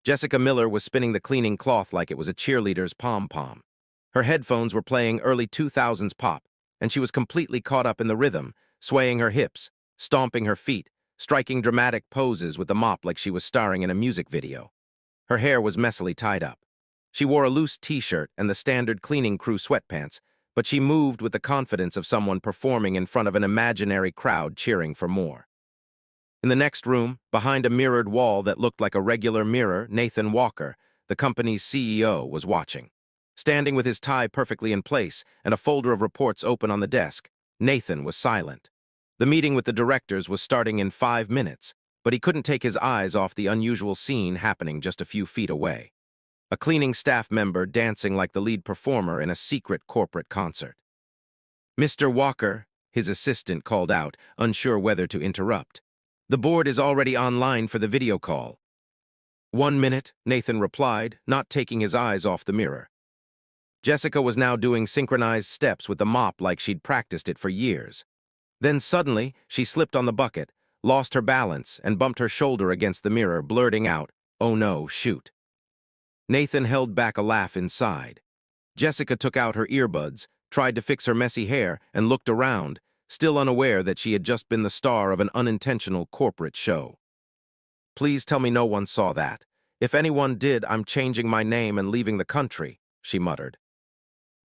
Jessica Miller was spinning the cleaning cloth like it was a cheerleader's pom-pom. Her headphones were playing early 2000s pop, and she was completely caught up in the rhythm, swaying her hips, stomping her feet, striking dramatic poses with the mop like she was starring in a music video. Her hair was messily tied up. She wore a loose t-shirt and the standard cleaning crew sweatpants, but she moved with the confidence of someone performing in front of an imaginary crowd cheering for more. In the next room, behind a mirrored wall that looked like a regular mirror, Nathan Walker, the company's CEO, was watching. Standing with his tie perfectly in place and a folder of reports open on the desk, Nathan was silent. The meeting with the directors was starting in 5 minutes, but he couldn't take his eyes off the unusual scene happening just a few feet away. A cleaning staff member dancing like the lead performer in a secret corporate concert. "Mr. Walker," his assistant called out, unsure whether to interrupt. "The board is already online for the video call." "1 minute," Nathan replied, not taking his eyes off the mirror. Jessica was now doing synchronized steps with the mop like she'd practiced it for years. Then suddenly, she slipped on the bucket, lost her balance, and bumped her shoulder against the mirror, blurting out, "Oh no, shoot." Nathan held back a laugh inside. Jessica took out her earbuds, tried to fix her messy hair, and looked around, still unaware that she had just been the star of an unintentional corporate show. "Please tell me no one saw that. If anyone did, I'm changing my name and leaving the country," she muttered.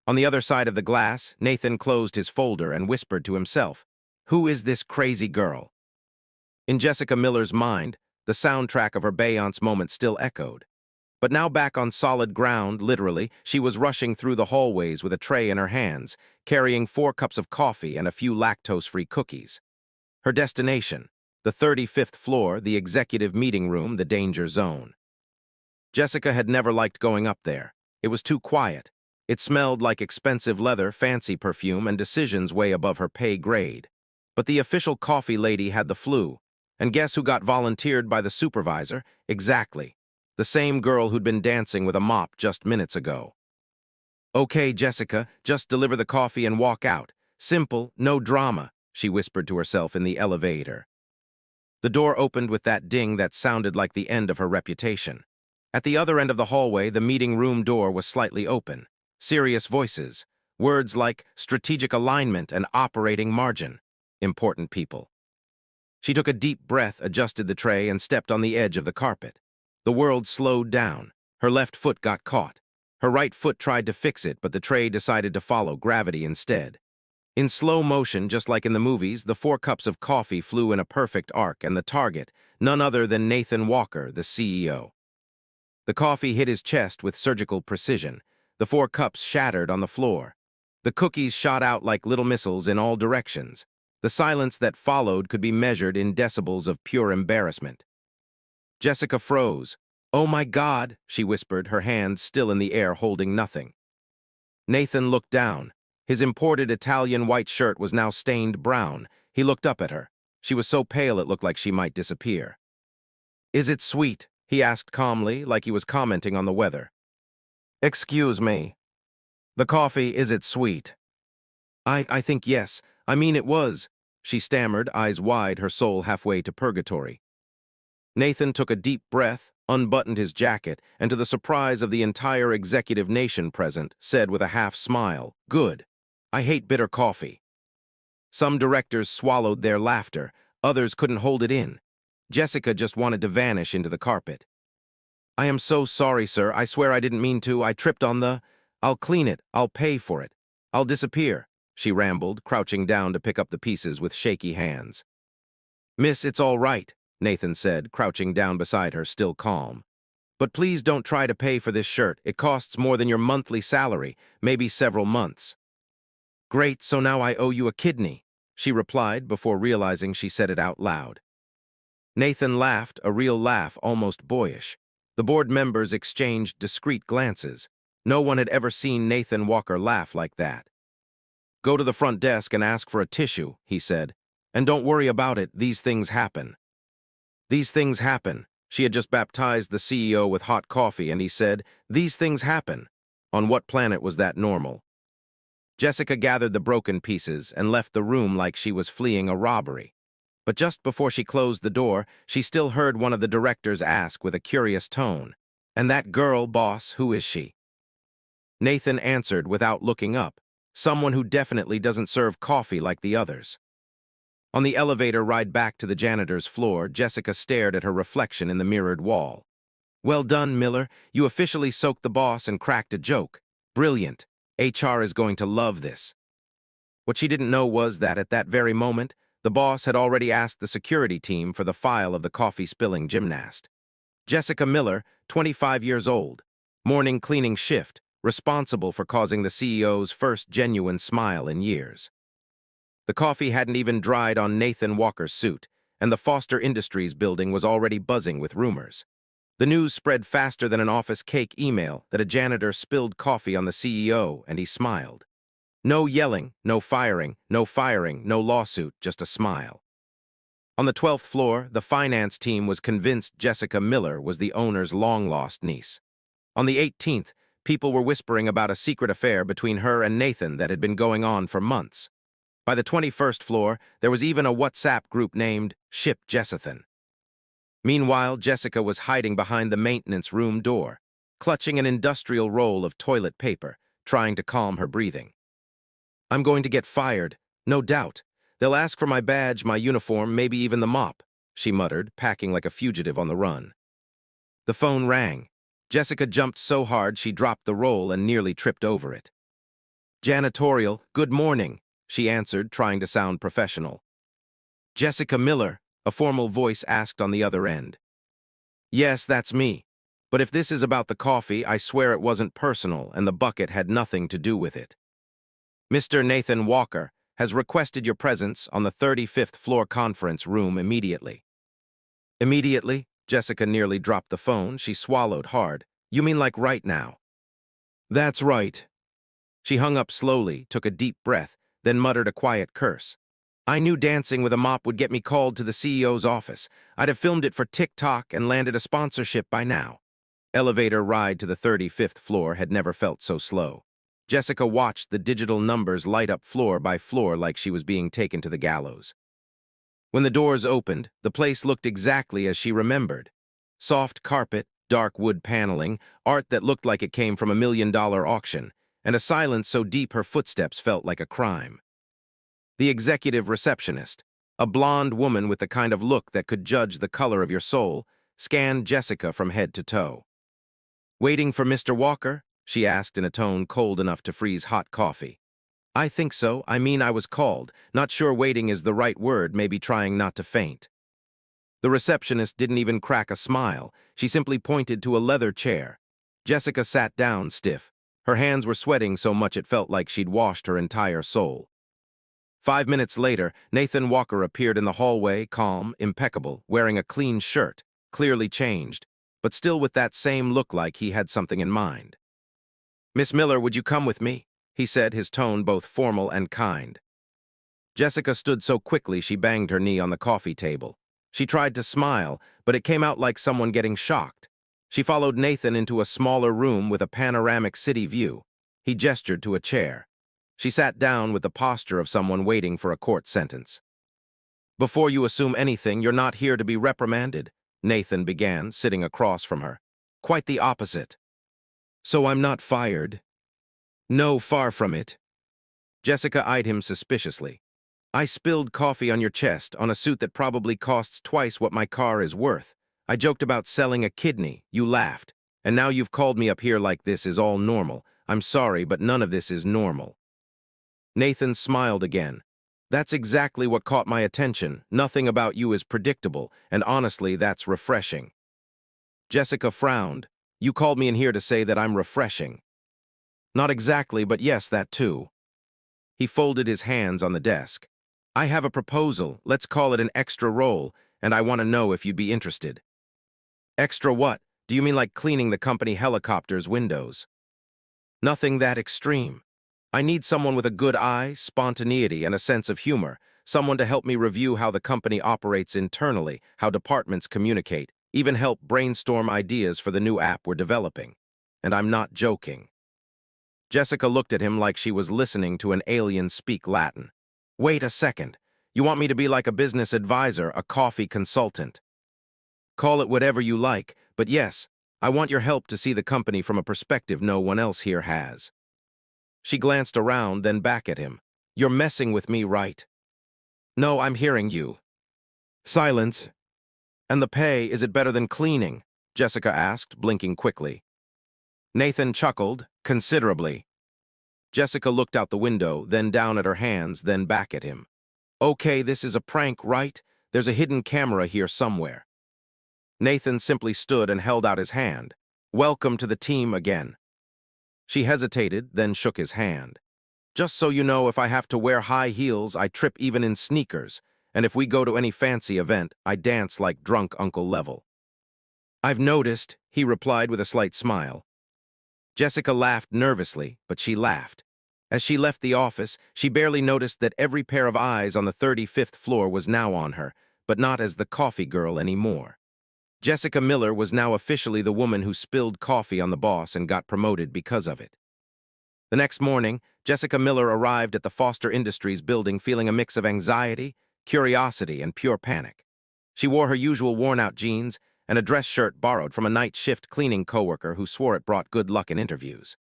On the other side of the glass, Nathan closed his folder and whispered to himself, "Who is this crazy girl?" In Jessica Miller's mind, the soundtrack of her Beyonce moment still echoed. But now back on solid ground, literally, she was rushing through the hallways with a tray in her hands, carrying 4 cups of coffee and a few lactose-free cookies. Her destination, the 35th floor, the executive meeting room, the danger zone. Jessica had never liked going up there. It was too quiet. It smelled like expensive leather, fancy perfume, and decisions way above her pay grade. But the official coffee lady had the flu. And guess who got volunteered by the supervisor? Exactly. The same girl who'd been dancing with a mop just minutes ago. "Okay, Jessica, just deliver the coffee and walk out. Simple, no drama," she whispered to herself in the elevator. The door opened with that ding that sounded like the end of her reputation. At the other end of the hallway, the meeting room door was slightly open. Serious voices. Words like strategic alignment and operating margin. Important people. She took a deep breath, adjusted the tray, and stepped on the edge of the carpet. The world slowed down. Her left foot got caught. Her right foot tried to fix it, but the tray decided to follow gravity instead. In slow motion, just like in the movies, the 4 cups of coffee flew in a perfect arc, and the target, none other than Nathan Walker, the CEO. The coffee hit his chest with surgical precision. The 4 cups shattered on the floor. The cookies shot out like little missiles in all directions. The silence that followed could be measured in decibels of pure embarrassment. Jessica froze. "Oh my God," she whispered, her hands still in the air holding nothing. Nathan looked down. His imported Italian white shirt was now stained brown. He looked up at her. She was so pale it looked like she might disappear. "Is it sweet?" he asked calmly, like he was commenting on the weather. "Excuse me. The coffee, is it sweet?" I think yes. I mean it was," she stammered, eyes wide, her soul halfway to purgatory. Nathan took a deep breath, unbuttoned his jacket, and to the surprise of the entire executive nation present, said with a half-smile, "Good. I hate bitter coffee." Some directors swallowed their laughter. Others couldn't hold it in. Jessica just wanted to vanish into the carpet. "I am so sorry, sir. I swear I didn't mean to. I tripped on the... I'll clean it. I'll pay for it. I'll disappear," she rambled, crouching down to pick up the pieces with shaky hands. "Miss, it's all right," Nathan said, crouching down beside her, still calm. "But please don't try to pay for this shirt. It costs more than your monthly salary, maybe several months." "Great, so now I owe you a kidney," she replied before realizing she said it out loud. Nathan laughed, a real laugh, almost boyish. The board members exchanged discreet glances. No one had ever seen Nathan Walker laugh like that. "Go to the front desk and ask for a tissue," he said. "And don't worry about it, these things happen." These things happen. She had just baptized the CEO with hot coffee, and he said, "These things happen." On what planet was that normal? Jessica gathered the broken pieces and left the room like she was fleeing a robbery. But just before she closed the door, she still heard one of the directors ask with a curious tone, And that girl, boss, who is she? Nathan answered without looking up. Someone who definitely doesn't serve coffee like the others. On the elevator ride back to the janitor's floor, Jessica stared at her reflection in the mirrored wall. Well done, Miller. You officially soaked the boss and cracked a joke. Brilliant. HR is going to love this. What she didn't know was that at that very moment, the boss had already asked the security team for the file of the coffee-spilling gymnast. Jessica Miller, 25 years old, morning cleaning shift, responsible for causing the CEO's first genuine smile in years. The coffee hadn't even dried on Nathan Walker's suit, and the Foster Industries building was already buzzing with rumors. The news spread faster than an office cake email that a janitor spilled coffee on the CEO, and he smiled. No yelling, no firing, no lawsuit, just a smile. On the 12th floor, the finance team was convinced Jessica Miller was the owner's long-lost niece. On the 18th, people were whispering about a secret affair between her and Nathan that had been going on for months. By the 21st floor, there was even a WhatsApp group named Ship Jessithan. Meanwhile, Jessica was hiding behind the maintenance room door, clutching an industrial roll of toilet paper, trying to calm her breathing. I'm going to get fired, no doubt. They'll ask for my badge, my uniform, maybe even the mop, she muttered, packing like a fugitive on the run. The phone rang. Jessica jumped so hard she dropped the roll and nearly tripped over it. Janitorial, good morning, she answered, trying to sound professional. Jessica Miller, a formal voice asked on the other end. Yes, that's me. But if this is about the coffee, I swear it wasn't personal and the bucket had nothing to do with it. Mr. Nathan Walker has requested your presence on the 35th floor conference room immediately. Immediately? Jessica nearly dropped the phone. She swallowed hard. You mean like right now? That's right. She hung up slowly, took a deep breath, then muttered a quiet curse. I knew dancing with a mop would get me called to the CEO's office. I'd have filmed it for TikTok and landed a sponsorship by now. Elevator ride to the 35th floor had never felt so slow. Jessica watched the digital numbers light up floor by floor like she was being taken to the gallows. When the doors opened, the place looked exactly as she remembered. Soft carpet, dark wood paneling, art that looked like it came from $1 million auction, and a silence so deep her footsteps felt like a crime. The executive receptionist, a blonde woman with the kind of look that could judge the color of your soul, scanned Jessica from head to toe. Waiting for Mr. Walker? She asked in a tone cold enough to freeze hot coffee. I think so. I mean, I was called. Not sure waiting is the right word, maybe trying not to faint. The receptionist didn't even crack a smile. She simply pointed to a leather chair. Jessica sat down stiff. Her hands were sweating so much it felt like she'd washed her entire soul. 5 minutes later, Nathan Walker appeared in the hallway, calm, impeccable, wearing a clean shirt, clearly changed, but still with that same look like he had something in mind. Miss Miller, would you come with me? He said, his tone both formal and kind. Jessica stood so quickly she banged her knee on the coffee table. She tried to smile, but it came out like someone getting shocked. She followed Nathan into a smaller room with a panoramic city view. He gestured to a chair. She sat down with the posture of someone waiting for a court sentence. Before you assume anything, you're not here to be reprimanded, Nathan began, sitting across from her. Quite the opposite. So I'm not fired? No, far from it. Jessica eyed him suspiciously. I spilled coffee on your chest on a suit that probably costs twice what my car is worth. I joked about selling a kidney. You laughed. And now you've called me up here like this is all normal. I'm sorry, but none of this is normal. Nathan smiled again. That's exactly what caught my attention. Nothing about you is predictable, and honestly, that's refreshing. Jessica frowned. You called me in here to say that I'm refreshing. Not exactly, but yes, that too. He folded his hands on the desk. I have a proposal, let's call it an extra role, and I want to know if you'd be interested. Extra what? Do you mean like cleaning the company helicopter's windows? Nothing that extreme. I need someone with a good eye, spontaneity, and a sense of humor, someone to help me review how the company operates internally, how departments communicate, even help brainstorm ideas for the new app we're developing. And I'm not joking. Jessica looked at him like she was listening to an alien speak Latin. Wait a second. You want me to be like a business advisor, a coffee consultant? Call it whatever you like, but yes, I want your help to see the company from a perspective no one else here has. She glanced around, then back at him. You're messing with me, right? No, I'm hearing you. Silence. And the pay, is it better than cleaning? Jessica asked, blinking quickly. Nathan chuckled, considerably. Jessica looked out the window, then down at her hands, then back at him. Okay, this is a prank, right? There's a hidden camera here somewhere. Nathan simply stood and held out his hand. Welcome to the team again. She hesitated, then shook his hand. Just so you know, if I have to wear high heels, I trip even in sneakers, and if we go to any fancy event, I dance like drunk Uncle Level. I've noticed, he replied with a slight smile. Jessica laughed nervously, but she laughed. As she left the office, she barely noticed that every pair of eyes on the 35th floor was now on her, but not as the coffee girl anymore. Jessica Miller was now officially the woman who spilled coffee on the boss and got promoted because of it. The next morning, Jessica Miller arrived at the Foster Industries building feeling a mix of anxiety, curiosity, and pure panic. She wore her usual worn-out jeans and a dress shirt borrowed from a night shift cleaning coworker who swore it brought good luck in interviews.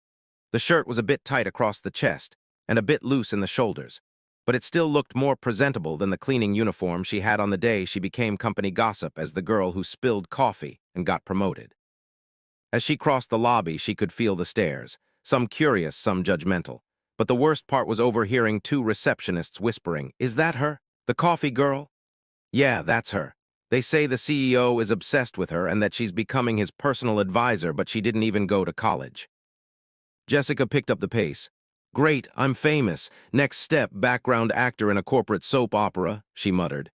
The shirt was a bit tight across the chest and a bit loose in the shoulders, but it still looked more presentable than the cleaning uniform she had on the day she became company gossip as the girl who spilled coffee and got promoted. As she crossed the lobby, she could feel the stares, some curious, some judgmental. But the worst part was overhearing two receptionists whispering, "Is that her? The coffee girl?" "Yeah, that's her. They say the CEO is obsessed with her and that she's becoming his personal advisor, but she didn't even go to college." Jessica picked up the pace. "Great, I'm famous. Next step, background actor in a corporate soap opera," she muttered.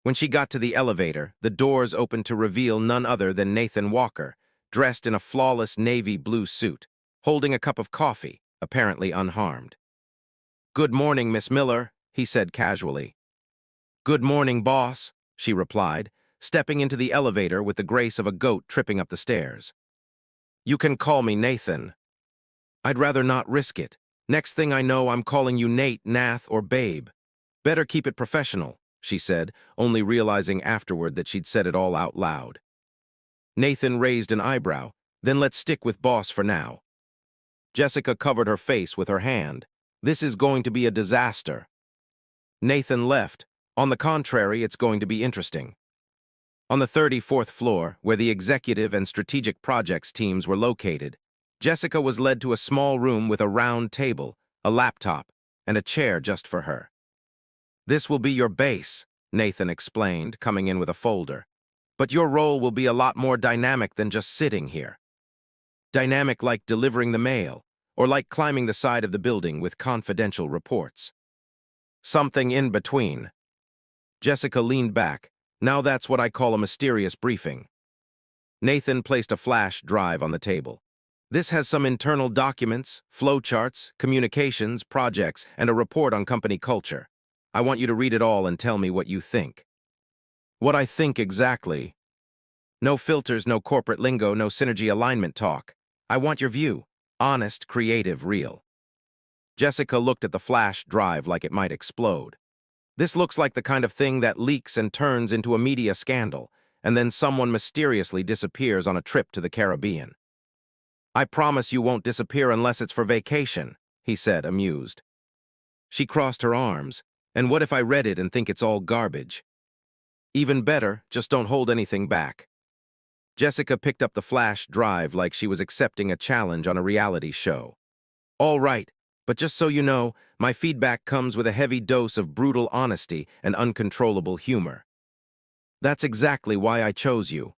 When she got to the elevator, the doors opened to reveal none other than Nathan Walker, dressed in a flawless navy blue suit, holding a cup of coffee, apparently unharmed. "Good morning, Miss Miller," he said casually. "Good morning, boss," she replied, stepping into the elevator with the grace of a goat tripping up the stairs. "You can call me Nathan." "I'd rather not risk it. Next thing I know, I'm calling you Nate, Nath, or Babe. Better keep it professional," she said, only realizing afterward that she'd said it all out loud. Nathan raised an eyebrow. "Then let's stick with boss for now." Jessica covered her face with her hand. "This is going to be a disaster." Nathan left. "On the contrary, it's going to be interesting." On the 34th floor, where the executive and strategic projects teams were located, Jessica was led to a small room with a round table, a laptop, and a chair just for her. "This will be your base," Nathan explained, coming in with a folder. "But your role will be a lot more dynamic than just sitting here. Dynamic like delivering the mail, or like climbing the side of the building with confidential reports. Something in between." Jessica leaned back. "Now that's what I call a mysterious briefing." Nathan placed a flash drive on the table. "This has some internal documents, flowcharts, communications, projects, and a report on company culture. I want you to read it all and tell me what you think." "What I think exactly?" "No filters, no corporate lingo, no synergy alignment talk. I want your view. Honest, creative, real." Jessica looked at the flash drive like it might explode. This looks like the kind of thing that leaks and turns into a media scandal, and then someone mysteriously disappears on a trip to the Caribbean. "I promise you won't disappear unless it's for vacation," he said, amused. She crossed her arms. "And what if I read it and think it's all garbage?" "Even better, just don't hold anything back." Jessica picked up the flash drive like she was accepting a challenge on a reality show. "All right, but just so you know, my feedback comes with a heavy dose of brutal honesty and uncontrollable humor. That's exactly why I chose you."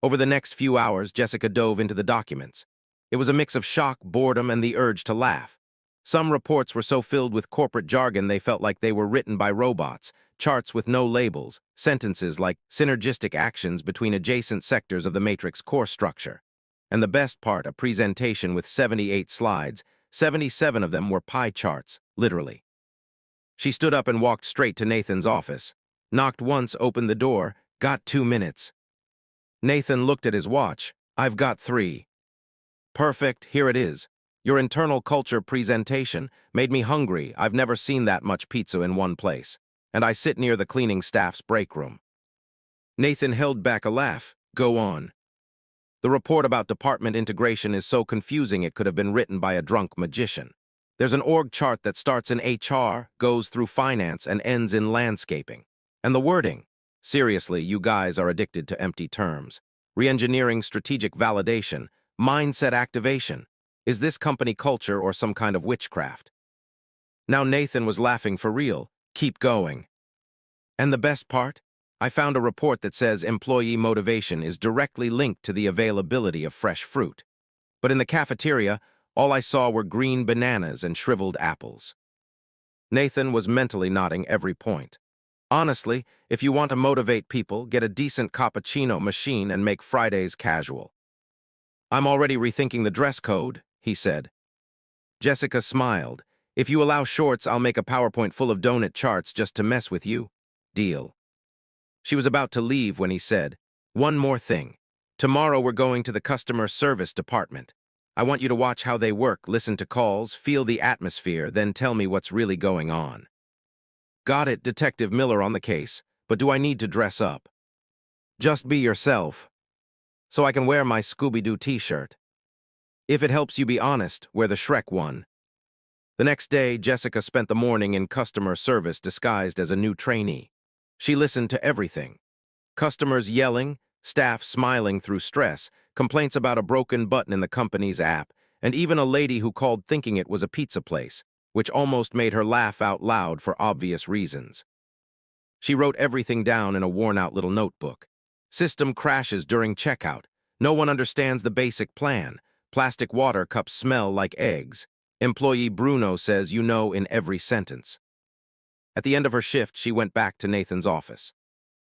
Over the next few hours, Jessica dove into the documents. It was a mix of shock, boredom, and the urge to laugh. Some reports were so filled with corporate jargon they felt like they were written by robots, charts with no labels, sentences like synergistic actions between adjacent sectors of the matrix core structure. And the best part, a presentation with 78 slides, 77 of them were pie charts, literally. She stood up and walked straight to Nathan's office. Knocked once, opened the door, "Got 2 minutes." Nathan looked at his watch. "I've got 3. "Perfect, here it is. Your internal culture presentation made me hungry. I've never seen that much pizza in one place. And I sit near the cleaning staff's break room." Nathan held back a laugh. "Go on." The report about department integration is so confusing it could have been written by a drunk magician. There's an org chart that starts in HR, goes through finance, and ends in landscaping. And the wording. Seriously, you guys are addicted to empty terms. Re-engineering strategic validation, mindset activation. Is this company culture or some kind of witchcraft? Now Nathan was laughing for real. Keep going. And the best part? I found a report that says employee motivation is directly linked to the availability of fresh fruit. But in the cafeteria, all I saw were green bananas and shriveled apples. Nathan was mentally nodding every point. Honestly, if you want to motivate people, get a decent cappuccino machine and make Fridays casual. I'm already rethinking the dress code, he said. Jessica smiled. If you allow shorts, I'll make a PowerPoint full of donut charts just to mess with you. Deal. She was about to leave when he said, one more thing. Tomorrow we're going to the customer service department. I want you to watch how they work, listen to calls, feel the atmosphere, then tell me what's really going on. Got it, Detective Miller on the case, but do I need to dress up? Just be yourself. So I can wear my Scooby-Doo t-shirt. If it helps you be honest, wear the Shrek one. The next day, Jessica spent the morning in customer service disguised as a new trainee. She listened to everything. Customers yelling, staff smiling through stress, complaints about a broken button in the company's app, and even a lady who called thinking it was a pizza place, which almost made her laugh out loud for obvious reasons. She wrote everything down in a worn-out little notebook. System crashes during checkout. No one understands the basic plan. Plastic water cups smell like eggs. Employee Bruno says you know in every sentence. At the end of her shift, she went back to Nathan's office.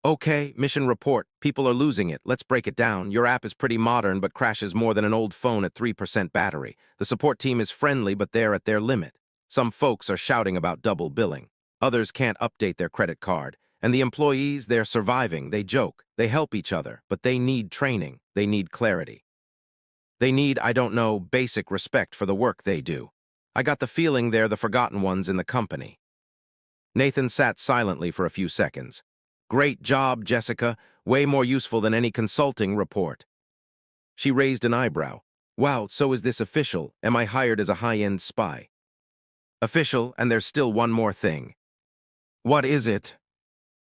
Okay, mission report. People are losing it. Let's break it down. Your app is pretty modern but crashes more than an old phone at 3% battery. The support team is friendly but they're at their limit. Some folks are shouting about double billing. Others can't update their credit card. And the employees, they're surviving. They joke. They help each other. But they need training. They need clarity. They need, I don't know, basic respect for the work they do. I got the feeling they're the forgotten ones in the company. Nathan sat silently for a few seconds. Great job, Jessica. Way more useful than any consulting report. She raised an eyebrow. Wow, so is this official? Am I hired as a high-end spy? Official, and there's still one more thing. What is it?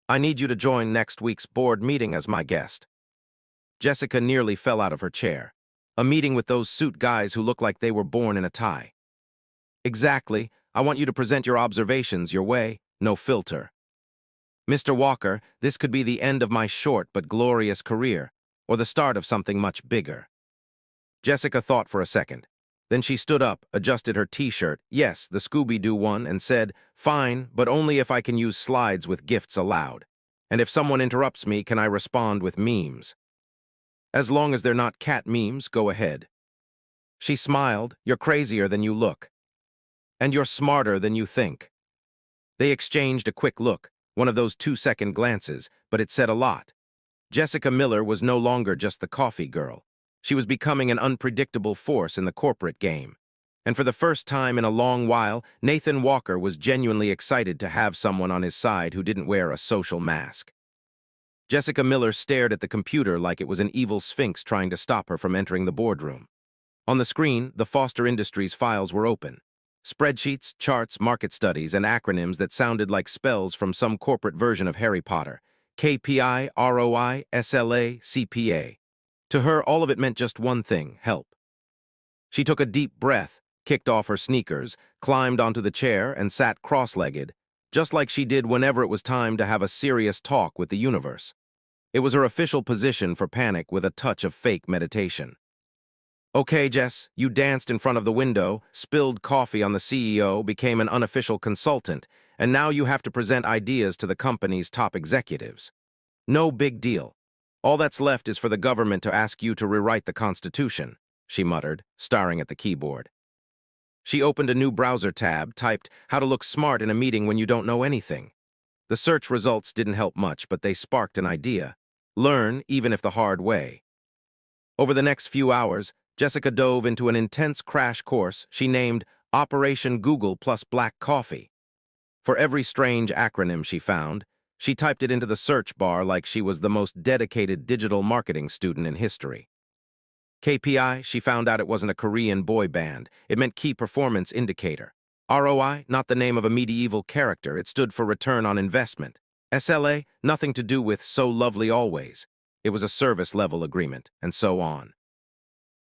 I need you to join next week's board meeting as my guest. Jessica nearly fell out of her chair. A meeting with those suit guys who look like they were born in a tie. Exactly. I want you to present your observations your way, no filter. Mr. Walker, this could be the end of my short but glorious career, or the start of something much bigger. Jessica thought for a second. Then she stood up, adjusted her t-shirt, yes, the Scooby-Doo one, and said, fine, but only if I can use slides with gifts allowed. And if someone interrupts me, can I respond with memes? As long as they're not cat memes, go ahead. She smiled. You're crazier than you look. And you're smarter than you think. They exchanged a quick look, one of those 2-second glances, but it said a lot. Jessica Miller was no longer just the coffee girl. She was becoming an unpredictable force in the corporate game. And for the first time in a long while, Nathan Walker was genuinely excited to have someone on his side who didn't wear a social mask. Jessica Miller stared at the computer like it was an evil sphinx trying to stop her from entering the boardroom. On the screen, the Foster Industries files were open. Spreadsheets, charts, market studies, and acronyms that sounded like spells from some corporate version of Harry Potter. KPI, ROI, SLA, CPA. To her, all of it meant just one thing, help. She took a deep breath, kicked off her sneakers, climbed onto the chair, and sat cross-legged, just like she did whenever it was time to have a serious talk with the universe. It was her official position for panic with a touch of fake meditation. Okay, Jess, you danced in front of the window, spilled coffee on the CEO, became an unofficial consultant, and now you have to present ideas to the company's top executives. No big deal. All that's left is for the government to ask you to rewrite the Constitution, she muttered, staring at the keyboard. She opened a new browser tab, typed, how to look smart in a meeting when you don't know anything. The search results didn't help much, but they sparked an idea. Learn, even if the hard way. Over the next few hours, Jessica dove into an intense crash course she named Operation Google plus Black Coffee. For every strange acronym she found, she typed it into the search bar like she was the most dedicated digital marketing student in history. KPI, she found out it wasn't a Korean boy band. It meant Key Performance Indicator. ROI, not the name of a medieval character. It stood for Return on Investment. SLA, nothing to do with So Lovely Always. It was a service level agreement, and so on.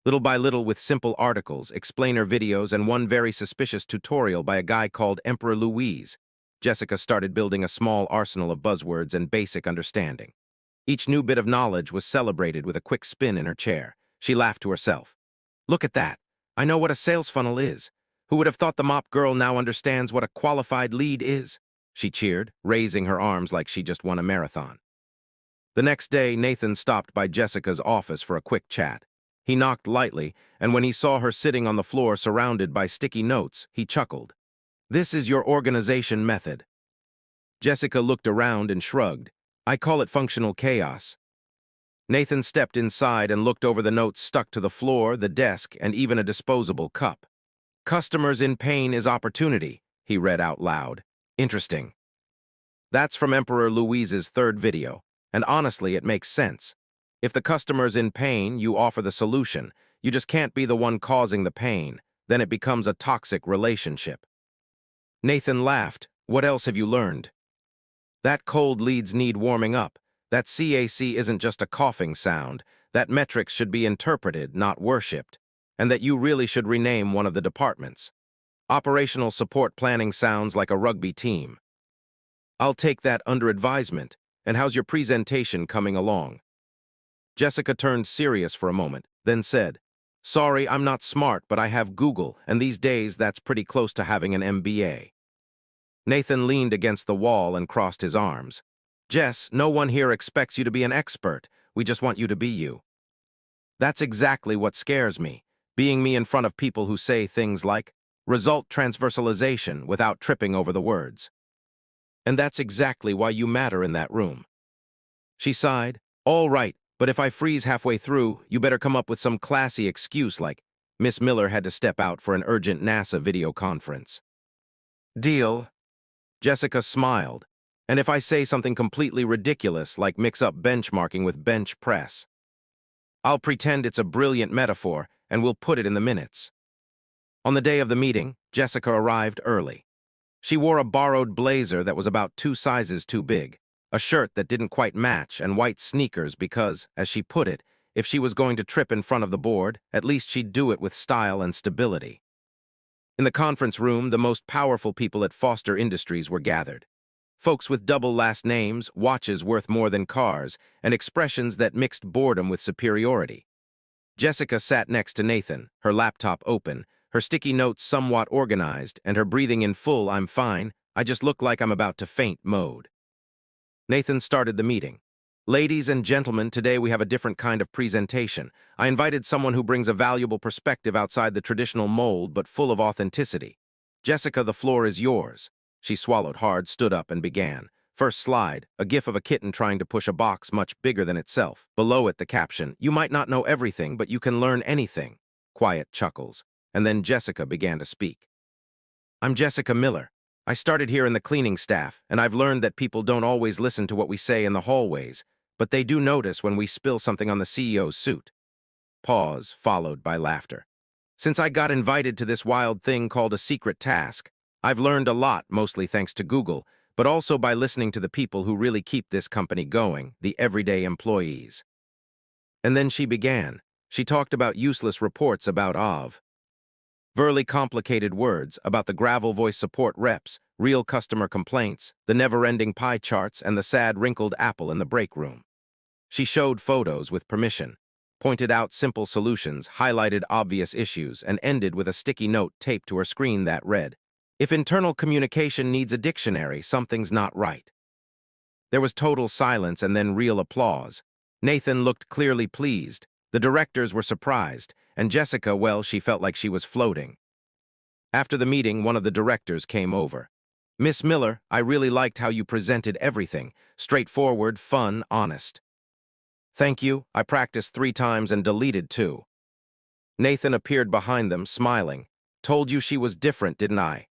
Little by little, with simple articles, explainer videos, and one very suspicious tutorial by a guy called Emperor Louise, Jessica started building a small arsenal of buzzwords and basic understanding. Each new bit of knowledge was celebrated with a quick spin in her chair. She laughed to herself. Look at that. I know what a sales funnel is. Who would have thought the mop girl now understands what a qualified lead is? She cheered, raising her arms like she just won a marathon. The next day, Nathan stopped by Jessica's office for a quick chat. He knocked lightly, and when he saw her sitting on the floor surrounded by sticky notes, he chuckled. This is your organization method. Jessica looked around and shrugged. I call it functional chaos. Nathan stepped inside and looked over the notes stuck to the floor, the desk, and even a disposable cup. Customers in pain is opportunity, he read out loud. Interesting. That's from Emperor Louise's third video, and honestly, it makes sense. If the customer's in pain, you offer the solution. You just can't be the one causing the pain. Then it becomes a toxic relationship. Nathan laughed. What else have you learned? That cold leads need warming up. That CAC isn't just a coughing sound. That metrics should be interpreted, not worshipped. And that you really should rename one of the departments. Operational support planning sounds like a rugby team. I'll take that under advisement. And how's your presentation coming along? Jessica turned serious for a moment, then said, Sorry, I'm not smart, but I have Google, and these days that's pretty close to having an MBA. Nathan leaned against the wall and crossed his arms. Jess, no one here expects you to be an expert. We just want you to be you. That's exactly what scares me, being me in front of people who say things like, result transversalization without tripping over the words. And that's exactly why you matter in that room. She sighed. All right, but if I freeze halfway through, you better come up with some classy excuse like, Miss Miller had to step out for an urgent NASA video conference. Deal. Jessica smiled. And if I say something completely ridiculous, like mix up benchmarking with bench press? I'll pretend it's a brilliant metaphor, and we'll put it in the minutes. On the day of the meeting, Jessica arrived early. She wore a borrowed blazer that was about 2 sizes too big, a shirt that didn't quite match, and white sneakers because, as she put it, if she was going to trip in front of the board, at least she'd do it with style and stability. In the conference room, the most powerful people at Foster Industries were gathered. Folks with double last names, watches worth more than cars, and expressions that mixed boredom with superiority. Jessica sat next to Nathan, her laptop open, her sticky notes somewhat organized, and her breathing in full I'm fine, I just look like I'm about to faint mode. Nathan started the meeting. Ladies and gentlemen, today we have a different kind of presentation. I invited someone who brings a valuable perspective outside the traditional mold, but full of authenticity. Jessica, the floor is yours. She swallowed hard, stood up, and began. First slide, a gif of a kitten trying to push a box much bigger than itself. Below it, the caption, you might not know everything, but you can learn anything. Quiet chuckles. And then Jessica began to speak. I'm Jessica Miller. I started here in the cleaning staff, and I've learned that people don't always listen to what we say in the hallways, but they do notice when we spill something on the CEO's suit. Pause, followed by laughter. Since I got invited to this wild thing called a secret task, I've learned a lot, mostly thanks to Google, but also by listening to the people who really keep this company going, the everyday employees. And then she began. She talked about useless reports about Verily complicated words about the gravel voice support reps, real customer complaints, the never-ending pie charts, and the sad wrinkled apple in the break room. She showed photos with permission, pointed out simple solutions, highlighted obvious issues, and ended with a sticky note taped to her screen that read, If internal communication needs a dictionary, something's not right. There was total silence and then real applause. Nathan looked clearly pleased. The directors were surprised, and Jessica, well, she felt like she was floating. After the meeting, one of the directors came over. Miss Miller, I really liked how you presented everything. Straightforward, fun, honest. Thank you. I practiced 3 times and deleted 2. Nathan appeared behind them, smiling. Told you she was different, didn't I?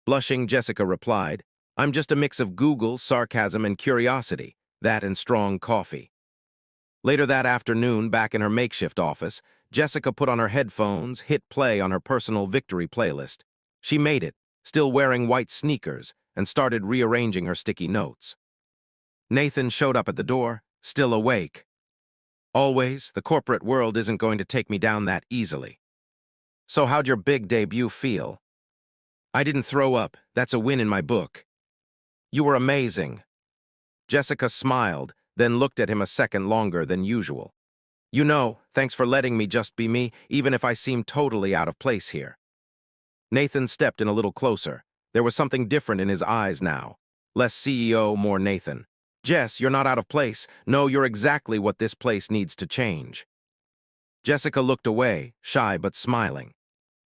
Blushing, Jessica replied, I'm just a mix of Google, sarcasm, and curiosity. That and strong coffee. Later that afternoon, back in her makeshift office, Jessica put on her headphones, hit play on her personal victory playlist. She made it, still wearing white sneakers, and started rearranging her sticky notes. Nathan showed up at the door, still awake. Always, the corporate world isn't going to take me down that easily. So how'd your big debut feel? I didn't throw up. That's a win in my book. You were amazing. Jessica smiled, then looked at him a second longer than usual. You know, thanks for letting me just be me, even if I seem totally out of place here. Nathan stepped in a little closer. There was something different in his eyes now. Less CEO, more Nathan. Jess, you're not out of place. No, you're exactly what this place needs to change. Jessica looked away, shy but smiling.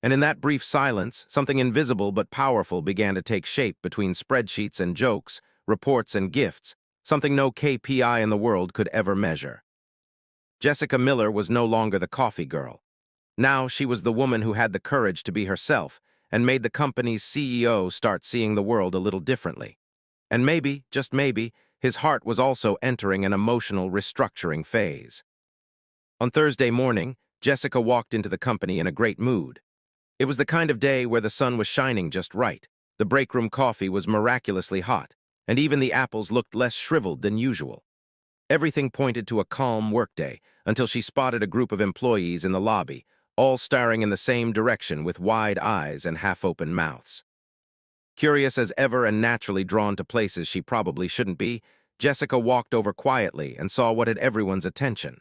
And in that brief silence, something invisible but powerful began to take shape between spreadsheets and jokes, reports and gifts, something no KPI in the world could ever measure. Jessica Miller was no longer the coffee girl. Now she was the woman who had the courage to be herself and made the company's CEO start seeing the world a little differently. And maybe, just maybe, his heart was also entering an emotional restructuring phase. On Thursday morning, Jessica walked into the company in a great mood. It was the kind of day where the sun was shining just right, the break room coffee was miraculously hot, and even the apples looked less shriveled than usual. Everything pointed to a calm workday until she spotted a group of employees in the lobby, all staring in the same direction with wide eyes and half-open mouths. Curious as ever and naturally drawn to places she probably shouldn't be, Jessica walked over quietly and saw what had everyone's attention.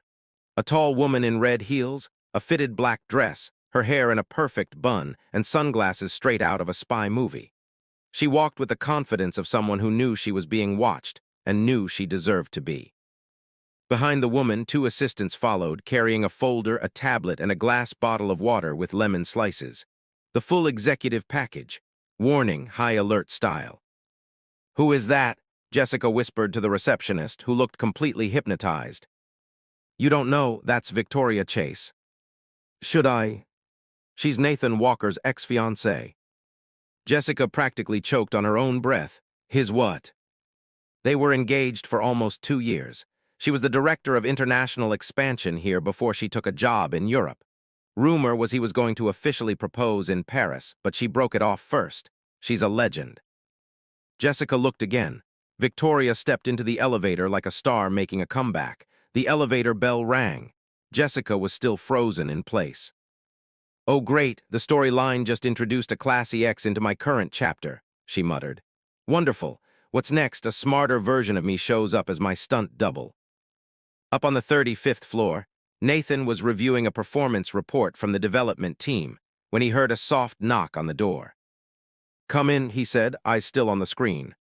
A tall woman in red heels, a fitted black dress, her hair in a perfect bun, and sunglasses straight out of a spy movie. She walked with the confidence of someone who knew she was being watched and knew she deserved to be. Behind the woman, two assistants followed, carrying a folder, a tablet, and a glass bottle of water with lemon slices. The full executive package. Warning, high alert style. "Who is that?" Jessica whispered to the receptionist, who looked completely hypnotized. "You don't know, that's Victoria Chase." "Should I?" "She's Nathan Walker's ex-fiancée." Jessica practically choked on her own breath. His what? They were engaged for almost 2 years. She was the director of international expansion here before she took a job in Europe. Rumor was he was going to officially propose in Paris, but she broke it off first. She's a legend. Jessica looked again. Victoria stepped into the elevator like a star making a comeback. The elevator bell rang. Jessica was still frozen in place. "Oh great, the storyline just introduced a classy ex into my current chapter," she muttered. "Wonderful. What's next? A smarter version of me shows up as my stunt double." Up on the 35th floor, Nathan was reviewing a performance report from the development team when he heard a soft knock on the door. "Come in," he said, eyes still on the screen.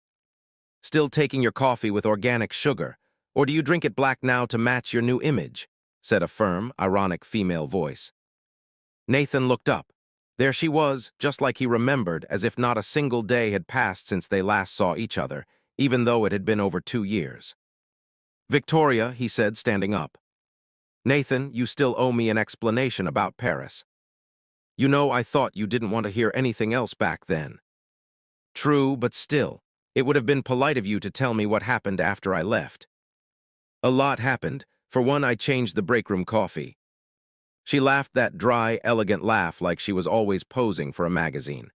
"Still taking your coffee with organic sugar, or do you drink it black now to match your new image?" said a firm, ironic female voice. Nathan looked up. There she was, just like he remembered, as if not a single day had passed since they last saw each other, even though it had been over 2 years. "Victoria," he said, standing up. "Nathan, you still owe me an explanation about Paris. You know, I thought you didn't want to hear anything else back then." "True, but still, it would have been polite of you to tell me what happened after I left." "A lot happened. For one, I changed the break room coffee." She laughed that dry, elegant laugh like she was always posing for a magazine.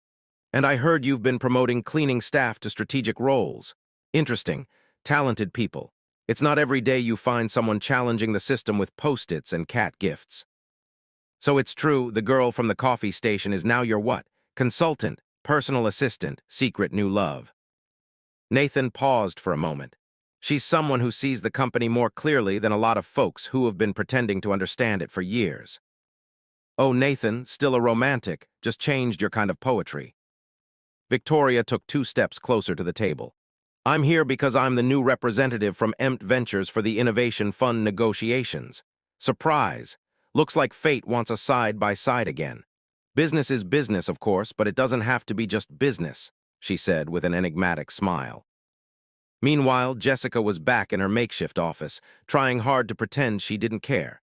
"And I heard you've been promoting cleaning staff to strategic roles. Interesting. Talented people. It's not every day you find someone challenging the system with Post-its and cat gifts." "So it's true, the girl from the coffee station is now your what? Consultant, personal assistant, secret new love." Nathan paused for a moment. "She's someone who sees the company more clearly than a lot of folks who have been pretending to understand it for years." "Oh, Nathan, still a romantic, just changed your kind of poetry." Victoria took 2 steps closer to the table. "I'm here because I'm the new representative from EMT Ventures for the Innovation Fund negotiations. Surprise! Looks like fate wants a side-by-side again. Business is business, of course, but it doesn't have to be just business," she said with an enigmatic smile. Meanwhile, Jessica was back in her makeshift office, trying hard to pretend she didn't care.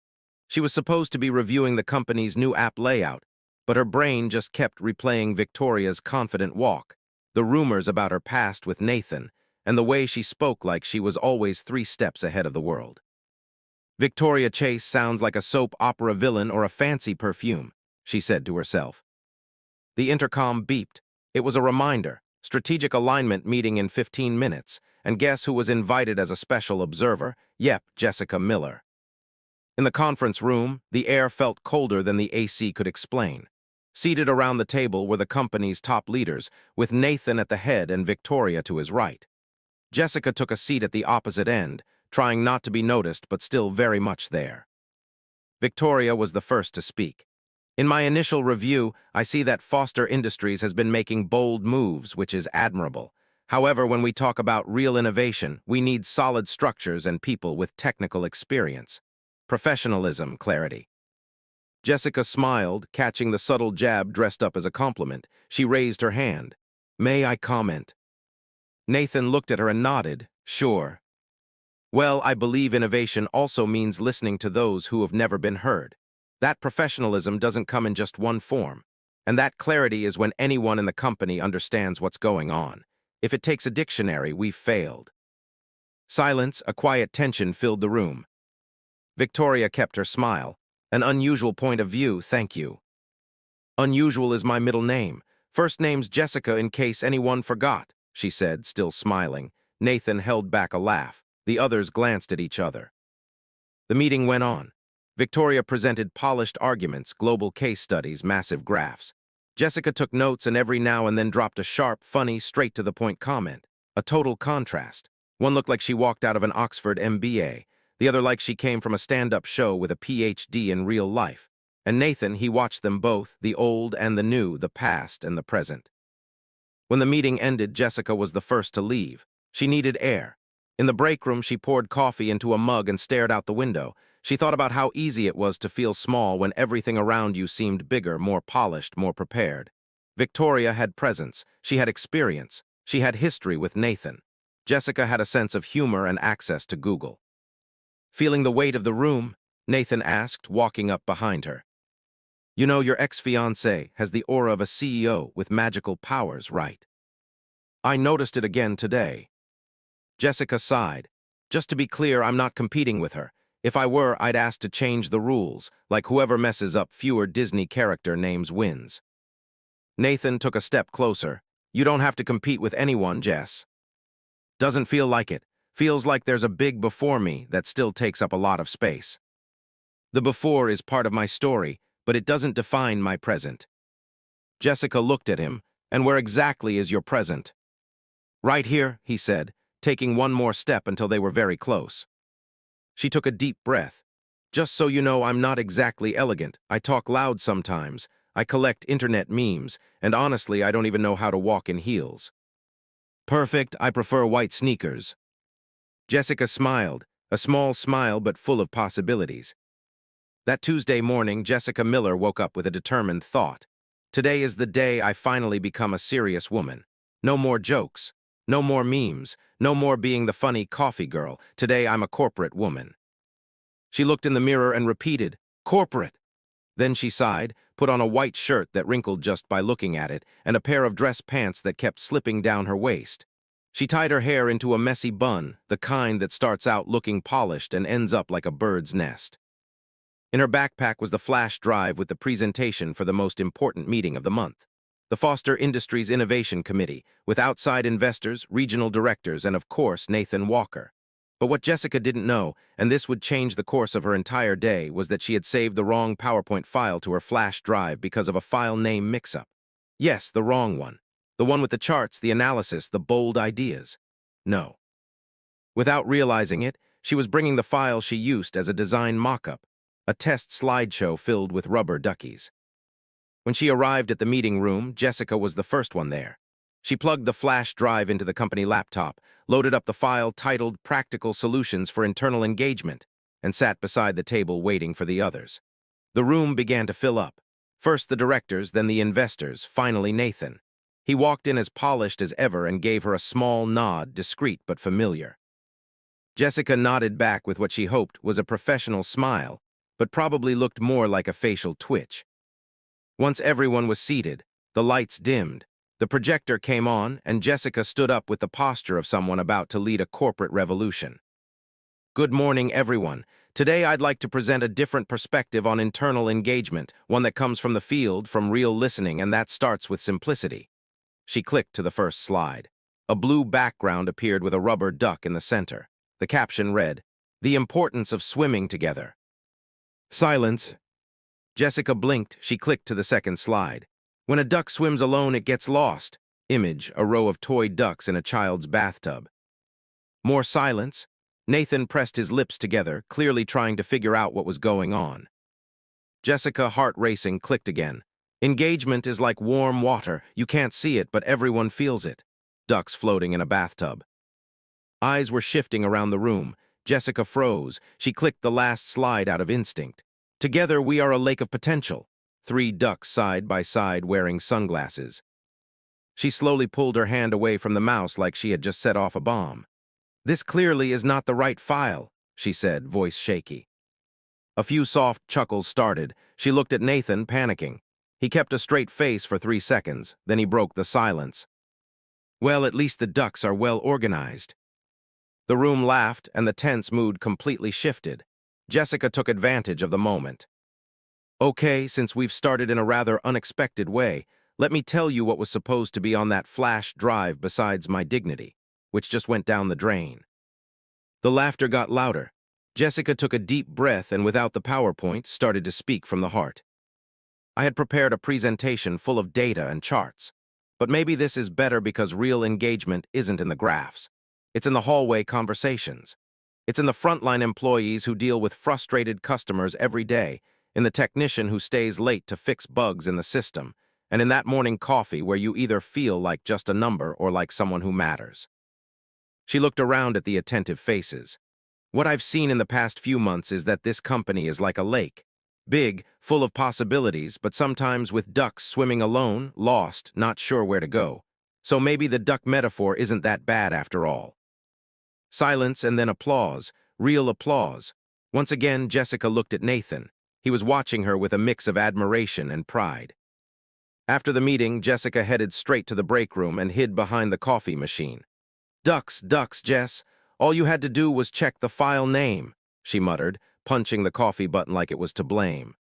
She was supposed to be reviewing the company's new app layout, but her brain just kept replaying Victoria's confident walk, the rumors about her past with Nathan, and the way she spoke like she was always 3 steps ahead of the world. Victoria Chase sounds like a soap opera villain or a fancy perfume, she said to herself. The intercom beeped. It was a reminder. Strategic alignment meeting in 15 minutes. And guess who was invited as a special observer? Yep, Jessica Miller. In the conference room, the air felt colder than the AC could explain. Seated around the table were the company's top leaders, with Nathan at the head and Victoria to his right. Jessica took a seat at the opposite end, trying not to be noticed but still very much there. Victoria was the first to speak. In my initial review, I see that Foster Industries has been making bold moves, which is admirable. However, when we talk about real innovation, we need solid structures and people with technical experience. Professionalism, clarity. Jessica smiled, catching the subtle jab dressed up as a compliment. She raised her hand. May I comment? Nathan looked at her and nodded. Sure. Well, I believe innovation also means listening to those who have never been heard. That professionalism doesn't come in just one form. And that clarity is when anyone in the company understands what's going on. If it takes a dictionary, we've failed. Silence, a quiet tension filled the room. Victoria kept her smile. An unusual point of view, thank you. Unusual is my middle name. First name's Jessica in case anyone forgot, she said, still smiling. Nathan held back a laugh. The others glanced at each other. The meeting went on. Victoria presented polished arguments, global case studies, massive graphs. Jessica took notes and every now and then dropped a sharp, funny, straight-to-the-point comment. A total contrast. One looked like she walked out of an Oxford MBA. The other like she came from a stand-up show with a PhD in real life. And Nathan, he watched them both, the old and the new, the past and the present. When the meeting ended, Jessica was the first to leave. She needed air. In the break room, she poured coffee into a mug and stared out the window. She thought about how easy it was to feel small when everything around you seemed bigger, more polished, more prepared. Victoria had presence. She had experience. She had history with Nathan. Jessica had a sense of humor and access to Google. Feeling the weight of the room, Nathan asked, walking up behind her. You know, your ex-fiancé has the aura of a CEO with magical powers, right? I noticed it again today. Jessica sighed. Just to be clear, I'm not competing with her. If I were, I'd ask to change the rules, like whoever messes up fewer Disney character names wins. Nathan took a step closer. You don't have to compete with anyone, Jess. Doesn't feel like it. Feels like there's a big before me that still takes up a lot of space. The before is part of my story, but it doesn't define my present. Jessica looked at him. And where exactly is your present? Right here, he said, taking one more step until they were very close. She took a deep breath. Just so you know, I'm not exactly elegant. I talk loud sometimes. I collect internet memes, and honestly, I don't even know how to walk in heels. Perfect, I prefer white sneakers. Jessica smiled, a small smile but full of possibilities. That Tuesday morning, Jessica Miller woke up with a determined thought. Today is the day I finally become a serious woman. No more jokes. No more memes. No more being the funny coffee girl. Today I'm a corporate woman. She looked in the mirror and repeated, corporate. Then she sighed, put on a white shirt that wrinkled just by looking at it, and a pair of dress pants that kept slipping down her waist. She tied her hair into a messy bun, the kind that starts out looking polished and ends up like a bird's nest. In her backpack was the flash drive with the presentation for the most important meeting of the month. The Foster Industries Innovation Committee, with outside investors, regional directors, and of course, Nathan Walker. But what Jessica didn't know, and this would change the course of her entire day, was that she had saved the wrong PowerPoint file to her flash drive because of a file name mix-up. Yes, the wrong one. The one with the charts, the analysis, the bold ideas. No. Without realizing it, she was bringing the file she used as a design mock-up, a test slideshow filled with rubber duckies. When she arrived at the meeting room, Jessica was the first one there. She plugged the flash drive into the company laptop, loaded up the file titled Practical Solutions for Internal Engagement, and sat beside the table waiting for the others. The room began to fill up. First the directors, then the investors, finally Nathan. He walked in as polished as ever and gave her a small nod, discreet but familiar. Jessica nodded back with what she hoped was a professional smile, but probably looked more like a facial twitch. Once everyone was seated, the lights dimmed, the projector came on, and Jessica stood up with the posture of someone about to lead a corporate revolution. Good morning, everyone. Today I'd like to present a different perspective on internal engagement, one that comes from the field, from real listening, and that starts with simplicity. She clicked to the first slide. A blue background appeared with a rubber duck in the center. The caption read, "The importance of swimming together." Silence. Jessica blinked. She clicked to the second slide. When a duck swims alone, it gets lost. Image, a row of toy ducks in a child's bathtub. More silence. Nathan pressed his lips together, clearly trying to figure out what was going on. Jessica, heart racing, clicked again. Engagement is like warm water. You can't see it, but everyone feels it. Ducks floating in a bathtub. Eyes were shifting around the room. Jessica froze. She clicked the last slide out of instinct. Together we are a lake of potential. 3 ducks side by side wearing sunglasses. She slowly pulled her hand away from the mouse like she had just set off a bomb. "This clearly is not the right file," she said, voice shaky. A few soft chuckles started. She looked at Nathan, panicking. He kept a straight face for 3 seconds, then he broke the silence. "Well, at least the ducks are well organized." The room laughed, and the tense mood completely shifted. Jessica took advantage of the moment. "Okay, since we've started in a rather unexpected way, let me tell you what was supposed to be on that flash drive besides my dignity, which just went down the drain." The laughter got louder. Jessica took a deep breath and without the PowerPoint started to speak from the heart. "I had prepared a presentation full of data and charts. But maybe this is better because real engagement isn't in the graphs. It's in the hallway conversations. It's in the frontline employees who deal with frustrated customers every day, in the technician who stays late to fix bugs in the system, and in that morning coffee where you either feel like just a number or like someone who matters." She looked around at the attentive faces. "What I've seen in the past few months is that this company is like a lake. Big, full of possibilities, but sometimes with ducks swimming alone, lost, not sure where to go. So maybe the duck metaphor isn't that bad after all." Silence and then applause, real applause. Once again, Jessica looked at Nathan. He was watching her with a mix of admiration and pride. After the meeting, Jessica headed straight to the break room and hid behind the coffee machine. "Ducks, ducks, Jess. All you had to do was check the file name," she muttered, punching the coffee button like it was to blame.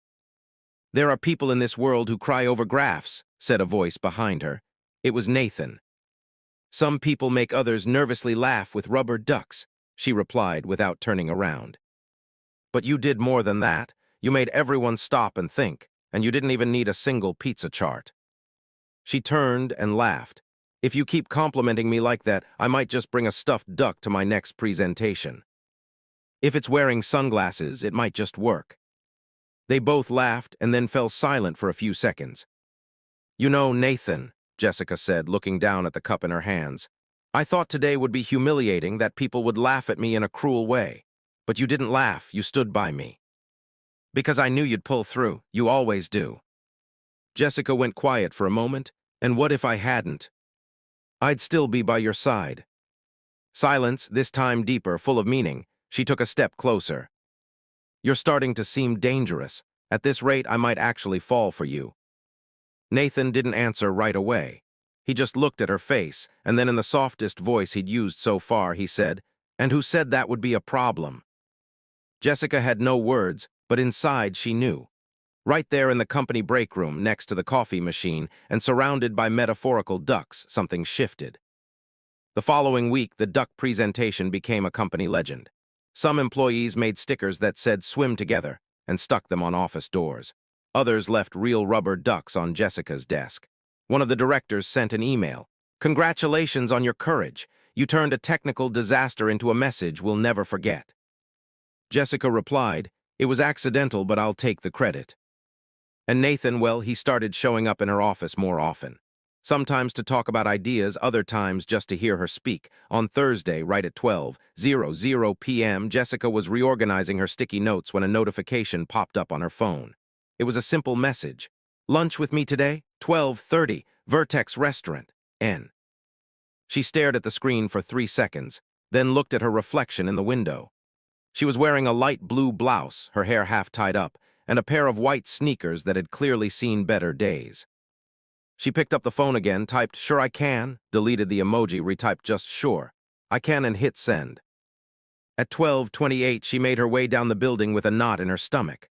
"There are people in this world who cry over graphs," said a voice behind her. It was Nathan. "Some people make others nervously laugh with rubber ducks," she replied without turning around. "But you did more than that. You made everyone stop and think, and you didn't even need a single pizza chart." She turned and laughed. "If you keep complimenting me like that, I might just bring a stuffed duck to my next presentation. If it's wearing sunglasses, it might just work." They both laughed and then fell silent for a few seconds. "You know, Nathan," Jessica said, looking down at the cup in her hands, "I thought today would be humiliating, that people would laugh at me in a cruel way. But you didn't laugh, you stood by me. Because I knew you'd pull through, you always do." Jessica went quiet for a moment. "And what if I hadn't?" "I'd still be by your side." Silence, this time deeper, full of meaning. She took a step closer. "You're starting to seem dangerous. At this rate, I might actually fall for you." Nathan didn't answer right away. He just looked at her face, and then in the softest voice he'd used so far, he said, "And who said that would be a problem?" Jessica had no words, but inside she knew. Right there in the company break room, next to the coffee machine, and surrounded by metaphorical ducks, something shifted. The following week, the duck presentation became a company legend. Some employees made stickers that said "swim together" and stuck them on office doors. Others left real rubber ducks on Jessica's desk. One of the directors sent an email. "Congratulations on your courage. You turned a technical disaster into a message we'll never forget." Jessica replied, "It was accidental, but I'll take the credit." And Nathan, well, he started showing up in her office more often. Sometimes to talk about ideas, other times just to hear her speak. On Thursday, right at 12:00 p.m., Jessica was reorganizing her sticky notes when a notification popped up on her phone. It was a simple message. "Lunch with me today? 12:30, Vertex Restaurant, N." She stared at the screen for 3 seconds, then looked at her reflection in the window. She was wearing a light blue blouse, her hair half tied up, and a pair of white sneakers that had clearly seen better days. She picked up the phone again, typed "Sure I can," deleted the emoji, retyped just "Sure I can," and hit send. At 12:28, she made her way down the building with a knot in her stomach.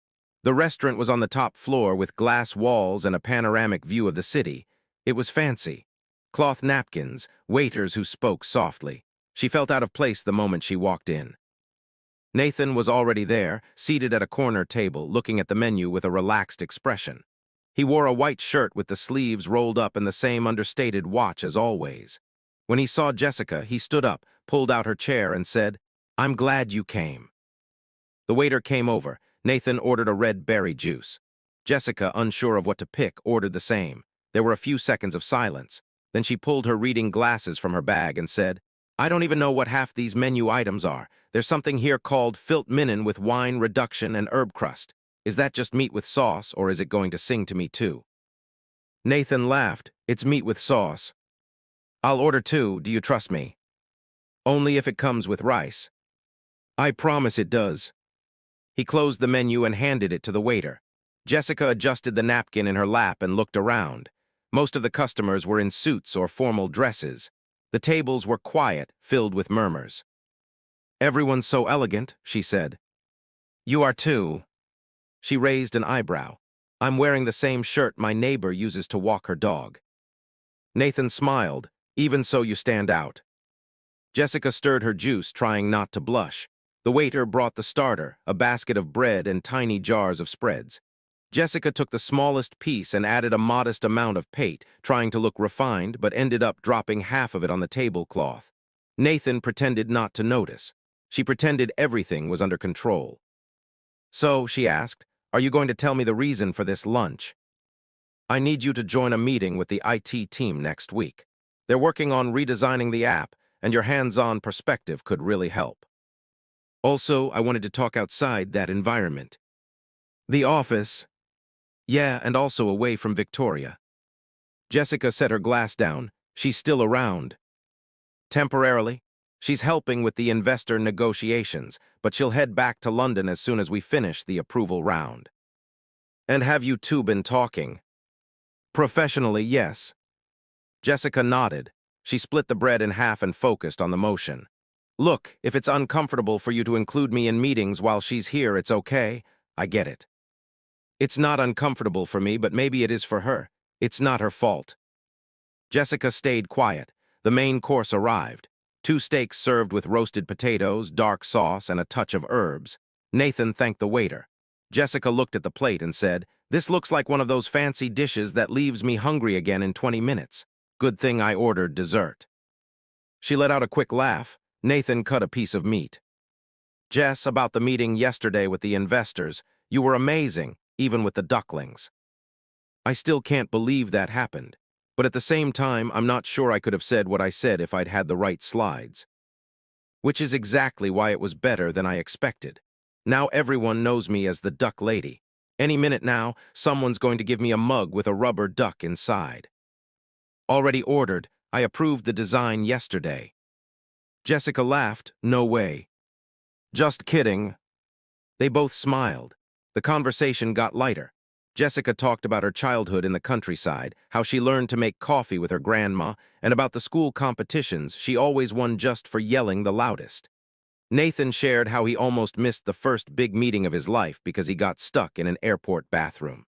The restaurant was on the top floor with glass walls and a panoramic view of the city. It was fancy. Cloth napkins, waiters who spoke softly. She felt out of place the moment she walked in. Nathan was already there, seated at a corner table, looking at the menu with a relaxed expression. He wore a white shirt with the sleeves rolled up and the same understated watch as always. When he saw Jessica, he stood up, pulled out her chair, and said, "I'm glad you came." The waiter came over. Nathan ordered a red berry juice. Jessica, unsure of what to pick, ordered the same. There were a few seconds of silence. Then she pulled her reading glasses from her bag and said, "I don't even know what half these menu items are. There's something here called filt minin with wine reduction and herb crust. Is that just meat with sauce, or is it going to sing to me too?" Nathan laughed. "It's meat with sauce." "I'll order two, do you trust me?" "Only if it comes with rice." "I promise it does." He closed the menu and handed it to the waiter. Jessica adjusted the napkin in her lap and looked around. Most of the customers were in suits or formal dresses. The tables were quiet, filled with murmurs. "Everyone's so elegant," she said. "You are too." She raised an eyebrow. "I'm wearing the same shirt my neighbor uses to walk her dog." Nathan smiled. "Even so, you stand out." Jessica stirred her juice, trying not to blush. The waiter brought the starter, a basket of bread and tiny jars of spreads. Jessica took the smallest piece and added a modest amount of pate, trying to look refined, but ended up dropping half of it on the tablecloth. Nathan pretended not to notice. She pretended everything was under control. "So," she asked, "are you going to tell me the reason for this lunch?" "I need you to join a meeting with the IT team next week. They're working on redesigning the app, and your hands-on perspective could really help. Also, I wanted to talk outside that environment. The office. Yeah, and also away from Victoria." Jessica set her glass down. "She's still around." "Temporarily. She's helping with the investor negotiations, but she'll head back to London as soon as we finish the approval round." "And have you two been talking?" "Professionally, yes." Jessica nodded. She split the bread in half and focused on the motion. "Look, if it's uncomfortable for you to include me in meetings while she's here, it's okay. I get it. It's not uncomfortable for me, but maybe it is for her. It's not her fault." Jessica stayed quiet. The main course arrived. 2 steaks served with roasted potatoes, dark sauce, and a touch of herbs. Nathan thanked the waiter. Jessica looked at the plate and said, "This looks like one of those fancy dishes that leaves me hungry again in 20 minutes. Good thing I ordered dessert." She let out a quick laugh. Nathan cut a piece of meat. "Jess, about the meeting yesterday with the investors, you were amazing, even with the ducklings. I still can't believe that happened. But at the same time, I'm not sure I could have said what I said if I'd had the right slides. Which is exactly why it was better than I expected. Now everyone knows me as the duck lady. Any minute now, someone's going to give me a mug with a rubber duck inside. Already ordered. I approved the design yesterday." Jessica laughed. "No way." "Just kidding." They both smiled. The conversation got lighter. Jessica talked about her childhood in the countryside, how she learned to make coffee with her grandma, and about the school competitions she always won just for yelling the loudest. Nathan shared how he almost missed the first big meeting of his life because he got stuck in an airport bathroom.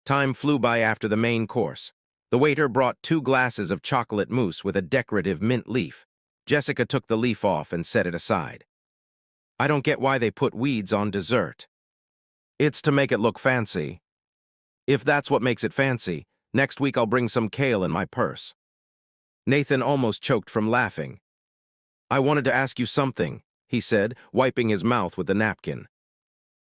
Time flew by after the main course. The waiter brought 2 glasses of chocolate mousse with a decorative mint leaf. Jessica took the leaf off and set it aside. "I don't get why they put weeds on dessert." "It's to make it look fancy." "If that's what makes it fancy, next week I'll bring some kale in my purse." Nathan almost choked from laughing. "I wanted to ask you something," he said, wiping his mouth with the napkin.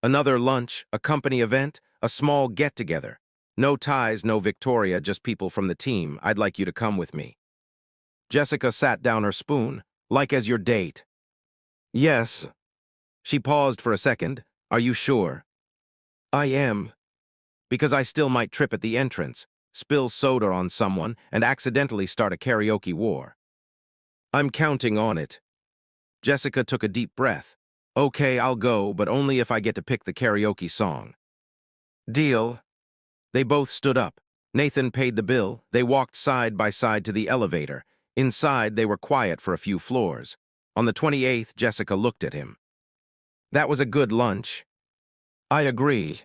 "Another lunch, a company event, a small get-together. No ties, no Victoria, just people from the team. I'd like you to come with me." Jessica sat down her spoon. "Like as your date?" "Yes." She paused for a second. "Are you sure?" "I am. Because I still might trip at the entrance, spill soda on someone, and accidentally start a karaoke war." "I'm counting on it." Jessica took a deep breath. "Okay, I'll go, but only if I get to pick the karaoke song." "Deal." They both stood up. Nathan paid the bill. They walked side by side to the elevator. Inside, they were quiet for a few floors. On the 28th, Jessica looked at him. That was a good lunch. I agree.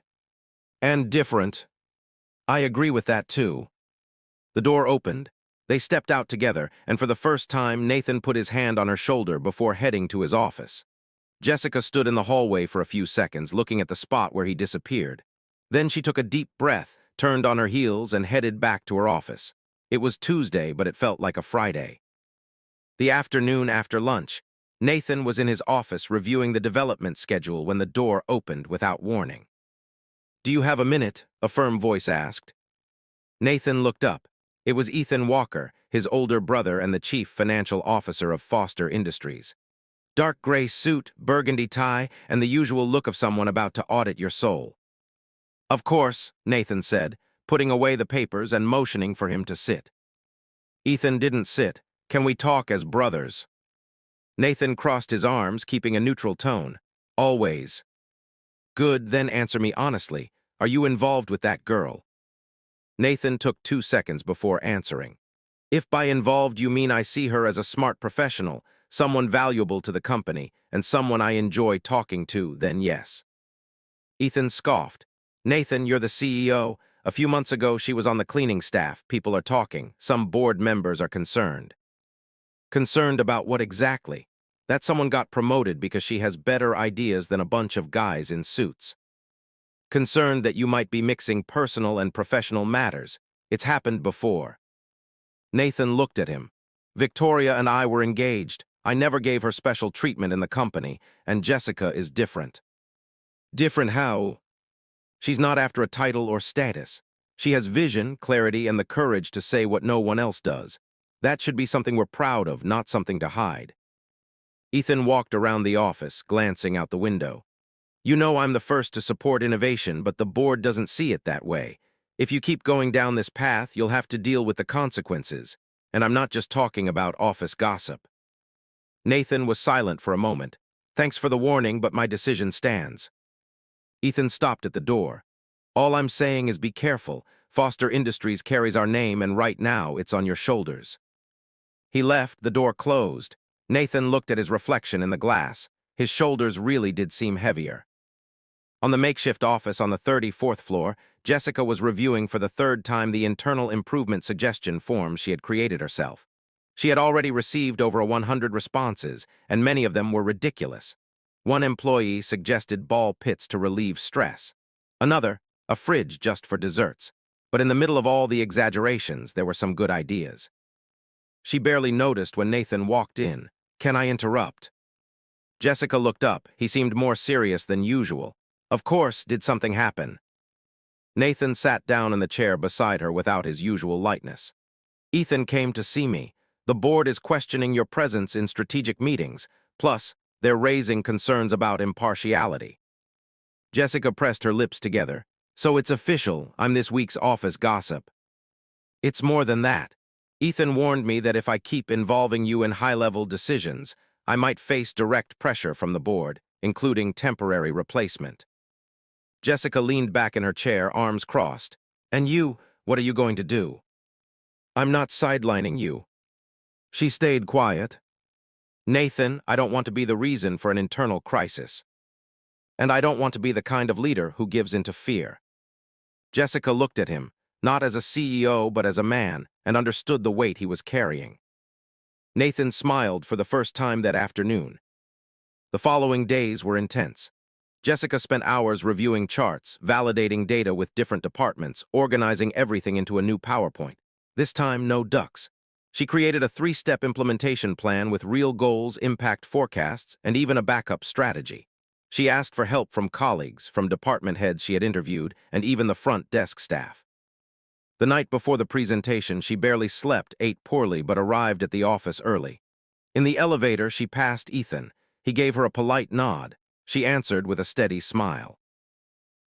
And different. I agree with that too. The door opened. They stepped out together, and for the first time, Nathan put his hand on her shoulder before heading to his office. Jessica stood in the hallway for a few seconds, looking at the spot where he disappeared. Then she took a deep breath, turned on her heels, and headed back to her office. It was Tuesday, but it felt like a Friday. The afternoon after lunch, Nathan was in his office reviewing the development schedule when the door opened without warning. "Do you have a minute?" a firm voice asked. Nathan looked up. It was Ethan Walker, his older brother and the chief financial officer of Foster Industries. Dark gray suit, burgundy tie, and the usual look of someone about to audit your soul. "Of course," Nathan said, putting away the papers and motioning for him to sit. Ethan didn't sit. "Can we talk as brothers?" Nathan crossed his arms, keeping a neutral tone. "Always." "Good, then answer me honestly. Are you involved with that girl?" Nathan took 2 seconds before answering. "If by involved you mean I see her as a smart professional, someone valuable to the company, and someone I enjoy talking to, then yes." Ethan scoffed. "Nathan, you're the CEO. A few months ago, she was on the cleaning staff. People are talking. Some board members are concerned." "Concerned about what exactly?" "That someone got promoted because she has better ideas than a bunch of guys in suits." "Concerned that you might be mixing personal and professional matters. It's happened before." Nathan looked at him. "Victoria and I were engaged. I never gave her special treatment in the company, and Jessica is different." "Different how?" "She's not after a title or status. She has vision, clarity, and the courage to say what no one else does. That should be something we're proud of, not something to hide." Ethan walked around the office, glancing out the window. "You know I'm the first to support innovation, but the board doesn't see it that way. If you keep going down this path, you'll have to deal with the consequences. And I'm not just talking about office gossip." Nathan was silent for a moment. "Thanks for the warning, but my decision stands." Ethan stopped at the door. "All I'm saying is be careful. Foster Industries carries our name, and right now it's on your shoulders." He left, the door closed. Nathan looked at his reflection in the glass. His shoulders really did seem heavier. On the makeshift office on the 34th floor, Jessica was reviewing for the third time the internal improvement suggestion forms she had created herself. She had already received over 100 responses, and many of them were ridiculous. One employee suggested ball pits to relieve stress. Another, a fridge just for desserts. But in the middle of all the exaggerations, there were some good ideas. She barely noticed when Nathan walked in. "Can I interrupt?" Jessica looked up. He seemed more serious than usual. "Of course, did something happen?" Nathan sat down in the chair beside her without his usual lightness. "Ethan came to see me. The board is questioning your presence in strategic meetings. Plus, they're raising concerns about impartiality." Jessica pressed her lips together. "So it's official. I'm this week's office gossip." "It's more than that. Ethan warned me that if I keep involving you in high-level decisions, I might face direct pressure from the board, including temporary replacement." Jessica leaned back in her chair, arms crossed. "And you, what are you going to do?" "I'm not sidelining you." She stayed quiet. "Nathan, I don't want to be the reason for an internal crisis. And I don't want to be the kind of leader who gives into fear." Jessica looked at him, not as a CEO but as a man, and understood the weight he was carrying. Nathan smiled for the first time that afternoon. The following days were intense. Jessica spent hours reviewing charts, validating data with different departments, organizing everything into a new PowerPoint. This time, no ducks. She created a 3-step implementation plan with real goals, impact forecasts, and even a backup strategy. She asked for help from colleagues, from department heads she had interviewed, and even the front desk staff. The night before the presentation, she barely slept, ate poorly, but arrived at the office early. In the elevator, she passed Ethan. He gave her a polite nod. She answered with a steady smile.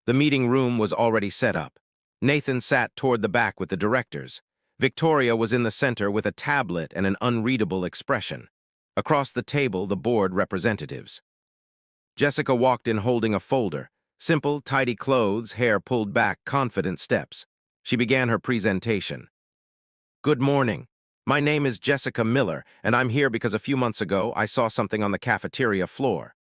The meeting room was already set up. Nathan sat toward the back with the directors. Victoria was in the center with a tablet and an unreadable expression. Across the table, the board representatives. Jessica walked in holding a folder. Simple, tidy clothes, hair pulled back, confident steps. She began her presentation. "Good morning. My name is Jessica Miller, and I'm here because a few months ago I saw something on the cafeteria floor.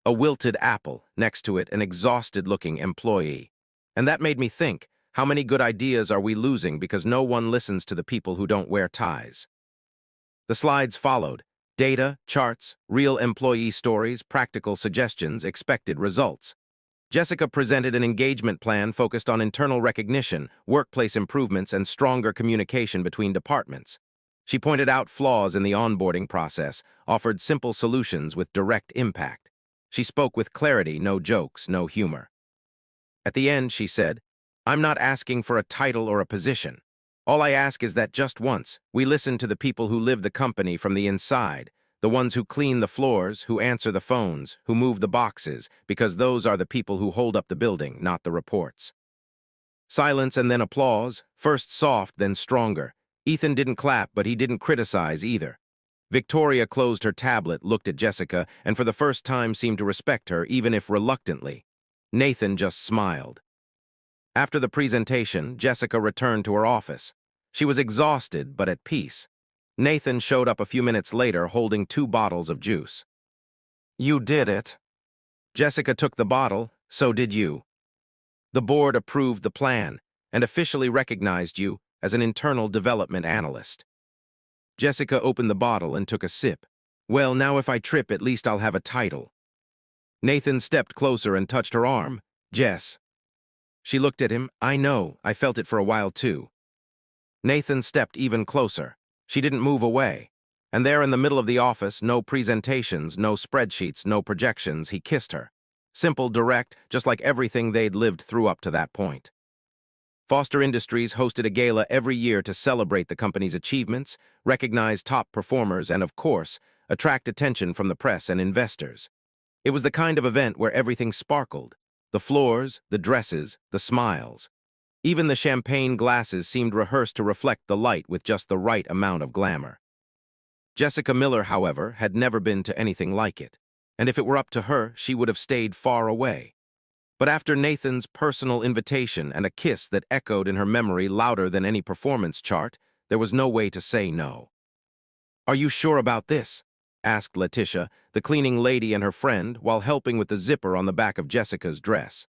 A wilted apple, next to it an exhausted-looking employee. And that made me think, how many good ideas are we losing because no one listens to the people who don't wear ties? The slides followed. Data, charts, real employee stories, practical suggestions, expected results. Jessica presented an engagement plan focused on internal recognition, workplace improvements, and stronger communication between departments. She pointed out flaws in the onboarding process, offered simple solutions with direct impact. She spoke with clarity, no jokes, no humor. At the end, she said, "I'm not asking for a title or a position. All I ask is that just once, we listen to the people who live the company from the inside, the ones who clean the floors, who answer the phones, who move the boxes, because those are the people who hold up the building, not the reports." Silence and then applause, first soft, then stronger. Ethan didn't clap, but he didn't criticize either. Victoria closed her tablet, looked at Jessica, and for the first time seemed to respect her, even if reluctantly. Nathan just smiled. After the presentation, Jessica returned to her office. She was exhausted, but at peace. Nathan showed up a few minutes later holding 2 bottles of juice. "You did it." Jessica took the bottle, "So did you. The board approved the plan and officially recognized you as an internal development analyst." Jessica opened the bottle and took a sip. "Well, now if I trip, at least I'll have a title." Nathan stepped closer and touched her arm. "Jess." She looked at him. "I know, I felt it for a while too." Nathan stepped even closer. She didn't move away. And there in the middle of the office, no presentations, no spreadsheets, no projections, he kissed her. Simple, direct, just like everything they'd lived through up to that point. Foster Industries hosted a gala every year to celebrate the company's achievements, recognize top performers, and, of course, attract attention from the press and investors. It was the kind of event where everything sparkled. The floors, the dresses, the smiles. Even the champagne glasses seemed rehearsed to reflect the light with just the right amount of glamour. Jessica Miller, however, had never been to anything like it, and if it were up to her, she would have stayed far away. But after Nathan's personal invitation and a kiss that echoed in her memory louder than any performance chart, there was no way to say no. "Are you sure about this?" asked Letitia, the cleaning lady and her friend, while helping with the zipper on the back of Jessica's dress.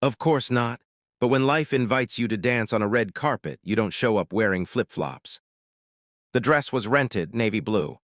"Of course not, but when life invites you to dance on a red carpet, you don't show up wearing flip-flops." The dress was rented, navy blue.